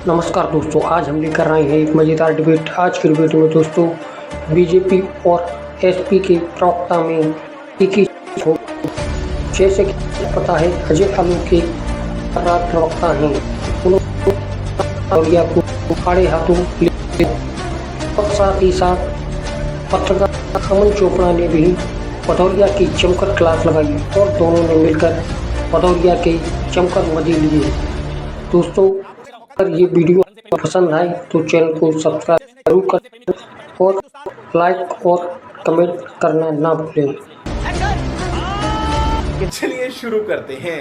नमस्कार दोस्तों, आज हम लेकर आए हैं एक मज़ेदार डिबेट। आज की डिबेट में दोस्तों बीजेपी और एसपी के प्रवक्ता में एक ही हो। जैसे कि पता है, अजय आलोक के राज प्रवक्ता हैं, उन्होंने को आड़े हाथों ले और साथ ही साथ पत्रकार अमन चोपड़ा ने भी भदौरिया की जमकर क्लास लगाई और दोनों ने मिलकर भदौरिया के जमकर मजे लिए। दोस्तों, अगर ये वीडियो पसंद आए तो चैनल को सब्सक्राइब जरूर करें और लाइक और कमेंट करना ना भूलें। चलिए शुरू करते हैं।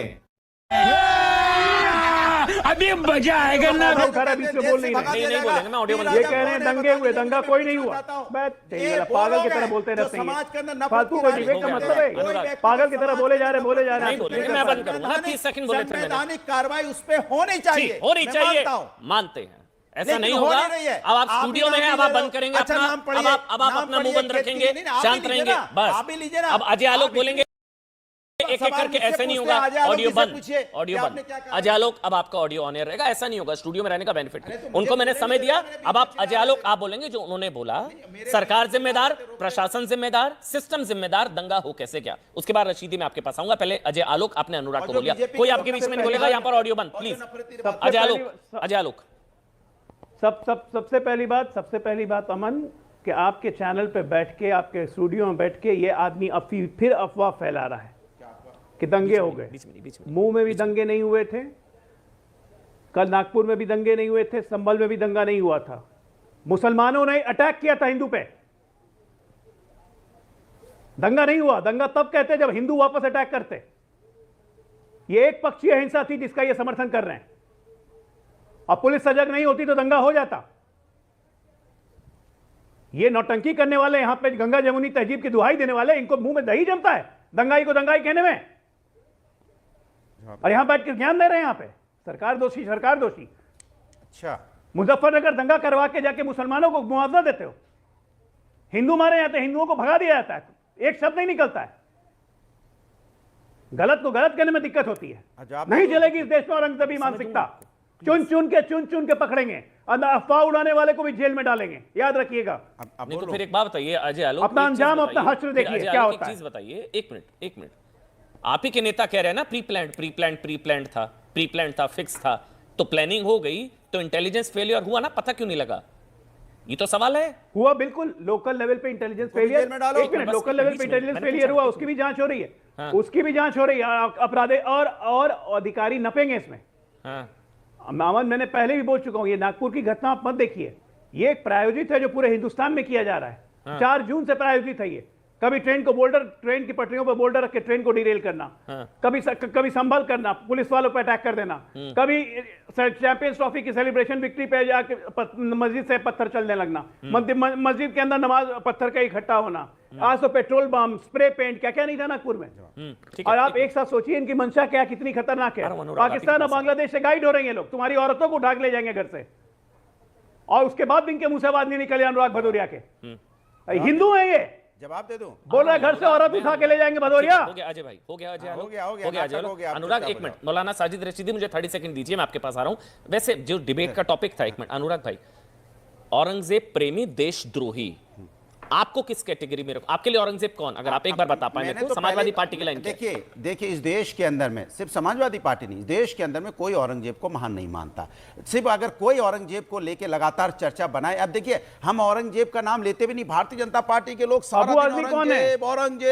अभी मजा आएगा ना। बीच में बोल नहीं बोलेंगे ना, ऑडियो ये कह रहे हैं दंगे हुए, दंगा कोई नहीं हुआ। पागल की तरह बोलते रहते हैं, फालतू को डिबेट का मतलब है पागल की तरह बोले जा रहे हैं। मैं बंद करूंगा। 30 सेकंड बोले थे मैंने। संवैधानिक कार्रवाई उस पे होनी चाहिए, मानते हैं, ऐसा नहीं होगा। अब आप स्टूडियो में हैं, अब आप बंद करेंगे अपना, अब आप अपना मुंह बंद रखेंगे, शांत रहेंगे, बस। अब अजय आलोक बोलेंगे एक एक करके, ऐसे नहीं होगा। ऑडियो बंद, ऑडियो बंद। अजय आलोक, अब आपका ऑडियो ऑन एयर रहेगा, ऐसा नहीं होगा। स्टूडियो में रहने का बेनिफिट है। उनको मैंने समय दिया, अब आप अजय आलोक आप बोलेंगे जो उन्होंने बोला। सरकार जिम्मेदार, प्रशासन जिम्मेदार, सिस्टम जिम्मेदार, दंगा हो कैसे क्या। उसके बाद रशीदी में आपके पास आऊंगा। पहले अजय आलोक, आपने अनुराग को बोलिया, कोई आपके बीच में नहीं बोलेगा। यहां पर ऑडियो बंद प्लीज। अजय आलोक, अजय आलोक। सबसे पहली बात अमन, कि आपके चैनल पे बैठ के, आपके स्टूडियो में बैठ के ये आदमी फिर अफवाह फैला रहा है कि दंगे हो गए। मुंह में भी दंगे नहीं हुए थे, कल नागपुर में भी दंगे नहीं हुए थे, संभल में भी दंगा नहीं हुआ था। मुसलमानों ने अटैक किया था हिंदू पे, दंगा नहीं हुआ। दंगा तब कहते जब हिंदू वापस अटैक करते। ये एक पक्षीय हिंसा थी जिसका ये समर्थन कर रहे हैं। अब पुलिस सजग नहीं होती तो दंगा हो जाता। ये नौटंकी करने वाले, यहां पे गंगा जमुनी तहजीब की दुहाई देने वाले, इनको मुंह में दही जमता है दंगाई को दंगाई कहने में, और यहां बैठ के ज्ञान दे रहे हैं। यहां पे सरकार दोषी, सरकार दोषी। अच्छा, मुजफ्फरनगर दंगा करवा के जाके मुसलमानों को मुआवजा देते हो, हिंदू मारे जाते हैं, हिंदुओं को भगा दिया जाता है, एक शब्द नहीं निकलता है। गलत को गलत कहने में दिक्कत होती है। नहीं चलेगी इस देश में औरंगजेबी मानसिकता। चुन चुन के पकड़ेंगे, अफवाह उड़ाने वाले को भी जेल में डालेंगे, याद रखिएगा। नहीं तो फिर एक बात बताइए अजय आलोक, अपना अंजाम, अपना हश्र देखिए क्या होता है। चीज बताइए, एक मिनट। आप ही के नेता कह रहे हैं ना प्री प्लान था, फिक्स था। तो प्लानिंग हो गई तो इंटेलिजेंस फेलियर हुआ ना, पता क्यों नहीं लगा? ये तो सवाल है। हुआ, बिल्कुल लोकल लेवल पे इंटेलिजेंस फेलियर। एक मिनट, लोकल लेवल पे इंटेलिजेंस फेलियर हुआ, उसकी भी जांच हो रही है। उसकी भी जांच हो रही है। अपराधी और अधिकारी नपेंगे इसमें। अमन, मैंने पहले भी बोल चुका हूं, ये नागपुर की घटना आप मत देखिए। ये एक प्रायोजित है जो पूरे हिंदुस्तान में किया जा रहा है। 4 जून से प्रायोजित है ये। कभी ट्रेन की पटरियों पर बोल्डर रख के ट्रेन को डिरेल करना, कभी संभल करना, पुलिस वालों पर अटैक कर देना, कभी चैंपियंस ट्रॉफी की सेलिब्रेशन विक्ट्री पे जाके मस्जिद से पत्थर चलने लगना, मस्जिद के अंदर नमाज पत्थर का इकट्ठा होना, आज तो पेट्रोल बम, स्प्रे पेंट, क्या क्या नहीं था नागपुर में। और आप एक साथ सोचिए इनकी मंशा क्या, कितनी खतरनाक है। पाकिस्तान और बांग्लादेश से गाइड हो रही है लोग, तुम्हारी औरतों को उठा के ले जाएंगे घर से, और उसके बाद इनके मुंह से आवाज नहीं निकले अनुराग भदौरिया के। हिंदू है ये, जवाब दे दूं? बोल रहा घर से औरत उठा के ले जाएंगे भदौरिया। हो गया अजय भाई, हो गया अनुराग। एक मिनट, मौलाना साजिद रशीदी, मुझे 30 सेकंड दीजिए, मैं आपके पास आ रहा हूं। वैसे जो डिबेट का टॉपिक था, एक मिनट अनुराग भाई, औरंगजेब प्रेमी देशद्रोही, आपको किस कैटेगरी में रखो? आपके लिए औरंगजेब कौन, अगर आप एक बार बता पाए तो? समाजवादी पार्टी की लाइन। देखिए इस देश के अंदर में सिर्फ समाजवादी पार्टी नहीं, इस देश के अंदर में कोई औरंगजेब को महान नहीं मानता। सिर्फ अगर कोई औरंगजेब को लेके लगातार चर्चा बनाए, अब देखिए हम औरंगजेब का नाम लेते भी नहीं, भारतीय जनता पार्टी के लोग सारा अबू आजमी कौन है? औरंगजेब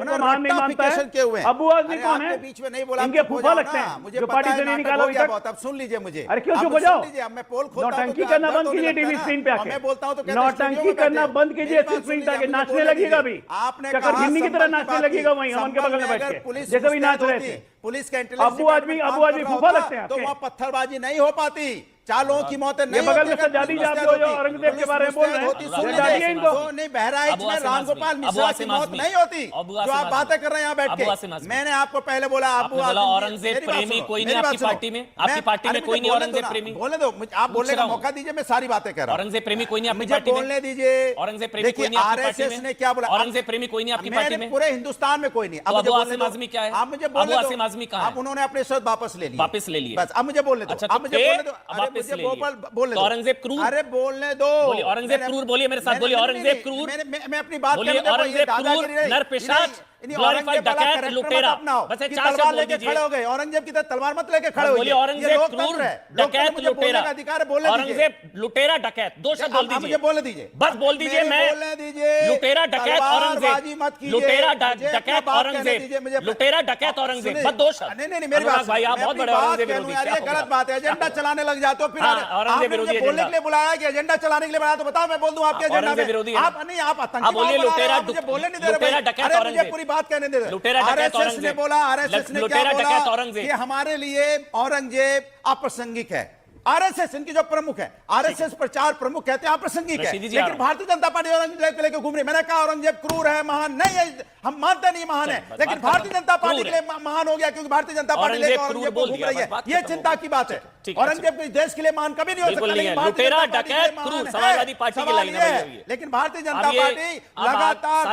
को महान नहीं मानता है। अबू आजमी कौन है? बीच में नहीं बोला, इनके फूफा लगते हैं, मुझे पार्टी से नहीं निकाला अभी तक। अब सुन लीजिए मुझे। अरे क्यों चुप हो जाओ? मैं पोल खोलता हूं, नौटंकी करना बंद कीजिए टीवी स्क्रीन पे आके। मैं बोलता हूं तो नौटंकी करना बंद कीजिए स्क्रीन पे आके, नाचने लगेगा अभी। आपने चक्कर गिन्नी की तरह नाचने लगेगा वहीं अमन के बगल में बैठ के, जैसे भी नाच रहे थे। पुलिस का अबू आदमी फूफा लगते हैं तो वहां पत्थरबाजी नहीं हो पाती। 4 लोगों की मौतें नहीं बगल में होती, सज्जादी जाप जो औरंगजेब के बारे में बोल रहे हैं, हैं इनको नहीं, बहराइच में रामगोपाल मिश्रा की मौत नहीं होती जो आप बातें कर रहे हैं यहाँ बैठ के। मैंने आपको पहले बोला औरंगजेब प्रेमी कोई नहीं आपकी पार्टी में, आपकी पार्टी में कोई नहीं औरंगजेब प्रेमी। बोलने दो, आप बोलने का मौका दीजिए, मैं सारी बातें कर रहा हूँ। औरंगजेब प्रेमी कोई नहीं आपकी मुझे पार्टी में, बोलने दीजिए। औरंगजेब प्रेमी कोई नहीं आपकी पार्टी आरएसएस ने क्या बोला? औरंगजेब प्रेमी कोई नहीं आपकी पार्टी में, पूरे हिंदुस्तान में कोई नहीं। अब मुझे बोलने दो, आज़मी क्या है? आप मुझे बोलने आज़मी आज़मी कहाँ है? अब उन्होंने अपने शब्द वापस ले लिए, वापस ले लिए बस। अब मुझे बोलने दो, अच्छा, अब मुझे बोलने दो, वापस ले लिए। बोलने दो। औरंगजेब क्रूर, अरे बोलने दो, बोलिए औरंगजेब क्रूर, बोलिए मेरे साथ, बोलिए औरंगजेब क्रूर, मैं अपनी बात बोलिए औरंगजेब क्रूर, नरपिशाच, ग्लोरीफाइड डकैत, लुटेरा, बस ये 4 शब्द बोल दीजिए। खड़े हो गए, औरंगजेब की तरह तलवार मत लेके खड़े हो, बोलिए औरंगजेब क्रूर, डकैत, लुटेरा, अधिकार बोलने औरंगजेब लुटेरा डकैत, 2 शब्द बोल दीजिए। मुझे बोलने दीजिए, बस बोल दीजिए। मैं बोलने दीजिए। लुटेरा डकैत औरंगजेब, लुटेरा डकैत औरंगजेब, लुटेरा डकैत औरंगजेब, बस 2 शब्द। नहीं मेरी बात भाई, आप बहुत बड़े औरंगजेब विरोधी यार, ये गलत बात है। एजेंडा चलाने लग जाते हो, फिर औरंगजेब विरोधी बोलने के लिए बुलाया कि एजेंडा चलाने के लिए बुलाया, तो बताओ मैं बोल दूं आपके एजेंडा में? आप नहीं, आप आतंकी बोलिए लुटेरा, मुझे बोलने नहीं दे रहे। लुटेरा डकैत औरंगजेब, मुझे पूरी बात कहने दे रहे। आरएसएस ने बोला, आरएसएस ने क्या बोला कि हमारे लिए औरंगजेब अप्रासंगिक है। आरएसएस इनकी जो प्रमुख है, आरएसएस प्रचार प्रमुख कहते हैं अप्रासंगिक है, लेकिन भारतीय जनता पार्टी औरंगजेब को लेकर घूम रही। मैंने कहा औरंगजेब क्रूर है, महान नहीं है, हम मानते नहीं महान है, लेकिन भारतीय जनता पार्टी के लिए महान हो गया क्योंकि भारतीय जनता पार्टी लेकर औरंगजेब को घूम रही है। ये चिंता की बात है। औरंगजेब देश के लिए महान कभी नहीं हो सकता, लुटेरा डकैत क्रूर समाजवादी पार्टी की लाइन है। लेकिन भारतीय जनता पार्टी लगातार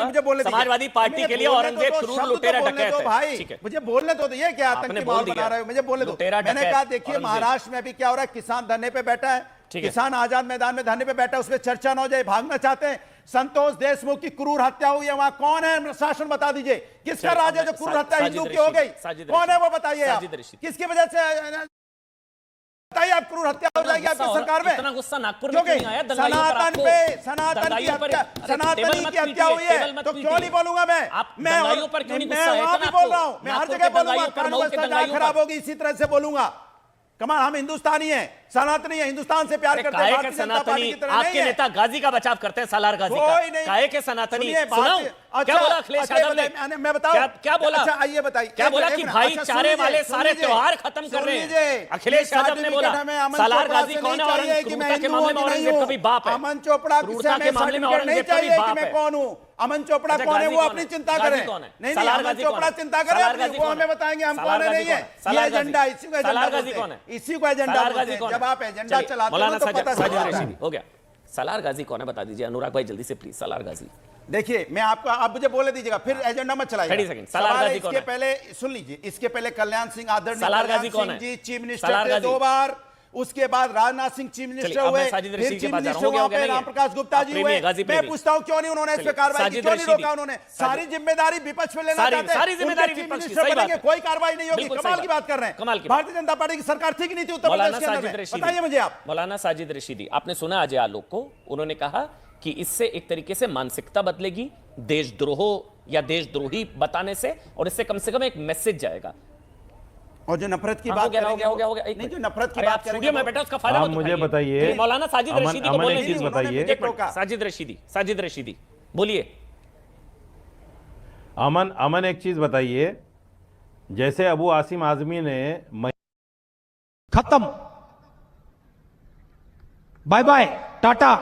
मुझे बोलने समाजवादी पार्टी के लिए औरंगजेब क्रूर लुटेरा डकैत है। भाई मुझे बोलने तो ये क्या आतंकी माहौल बना रहे हो, मुझे बोलने दो। मैंने कहा देखिए महाराष्ट्र में भी क्या हो रहा है, किसान धरने पे बैठा है, किसान आजाद मैदान में धरने पे बैठा है, उसमें चर्चा न हो जाए, भागना चाहते हैं। संतोष देशमुख की क्रूर हत्या हुई है, वहां कौन है शासन बता दीजिए, किसका राज है जो क्रूर हत्या हिंदू की हो गई, कौन है वो बताइए आप, किसकी वजह से बताइए आप क्रूर हत्या हो जाएगी आपकी सरकार में? इतना गुस्सा नागपुर में क्यों नहीं आया? सनातन पे, सनातन की हत्या हुई है, तो क्यों नहीं बोलूंगा मैं वहां भी बोल रहा हूं, मैं हर जगह बोलूंगा, कानून व्यवस्था खराब होगी इसी तरह से बोलूंगा। कमाल, हम हिंदुस्तानी हैं, सनातनी है, हिंदुस्तान से प्यार करते हैं, भारतीय जनता पार्टी की तरह आपके नेता गाजी का बचाव करते हैं, सालार गाजी का। काहे के सनातनी? क्या बोला अखिलेश यादव ने? मैं बताऊं क्या बोला? अच्छा आइए बताइए, क्या बोला कि भाईचारे वाले सारे त्योहार खत्म कर रहे हैं? अखिलेश यादव ने बोला सालार गाजी कौन है? और क्रूरता के मामले में औरंगजेब का भी बाप है। अमन चोपड़ा क्रूरता के मामले में औरंगजेब का भी बाप है। कौन हूं? अमन चोपड़ा कौन है वो अपनी चिंता करें। नहीं, अमन चोपड़ा चिंता करें, वो हमें बताएंगे हम कौन है नहीं है। ये एजेंडा, इसी को एजेंडा बोलते हैं, इसी को एजेंडा बोलते हैं। जब आप एजेंडा चलाते हो तो पता चल हो गया। सालार गाजी कौन है बता दीजिए अनुराग भाई, जल्दी से प्लीज। सालार गाजी देखिए, मैं आपको, आप मुझे बोलने दीजिएगा, फिर एजेंडा मत चलाइए। इसके पहले सुन लीजिए, इसके पहले कल्याण सिंह आदरणीय कल्याण सिंह जी चीफ मिनिस्टर थे 2 बार, उसके बाद राजनाथ सिंह चीफ मिनिस्टर हुए, फिर चीफ मिनिस्टर हुए रामप्रकाश गुप्ता जी हुए। मैं पूछता हूं क्यों नहीं उन्होंने इस पे कार्रवाई की, क्यों नहीं रोका उन्होंने? सारी जिम्मेदारी विपक्ष पे लेना चाहते हैं, सारी जिम्मेदारी विपक्ष की, सही बात है, कोई कार्रवाई नहीं होगी। कमाल की बात कर रहे हैं। भारतीय जनता पार्टी की सरकार ठीक नहीं थी उत्तर प्रदेश के अंदर में, बताइए मुझे आप। मौलाना साजिद रशीदी, आपने सुना अजय आलोक को, उन्होंने कहा कि इससे एक तरीके से मानसिकता बदलेगी देशद्रोह या देशद्रोही बताने से, और इससे कम से कम एक मैसेज जाएगा। और जो नफरत की बात करेंगे, हो गया नहीं, जो नफरत की बात करेंगे में बेटा उसका फायदा मुझे बताइए। मौलाना साजिद रशीदी को बोलने दीजिए, बताइए। साजिद रशीदी बोलिए। अमन एक चीज बताइए, जैसे अबू आसिम आजमी ने खत्म, बाय बाय, टाटा।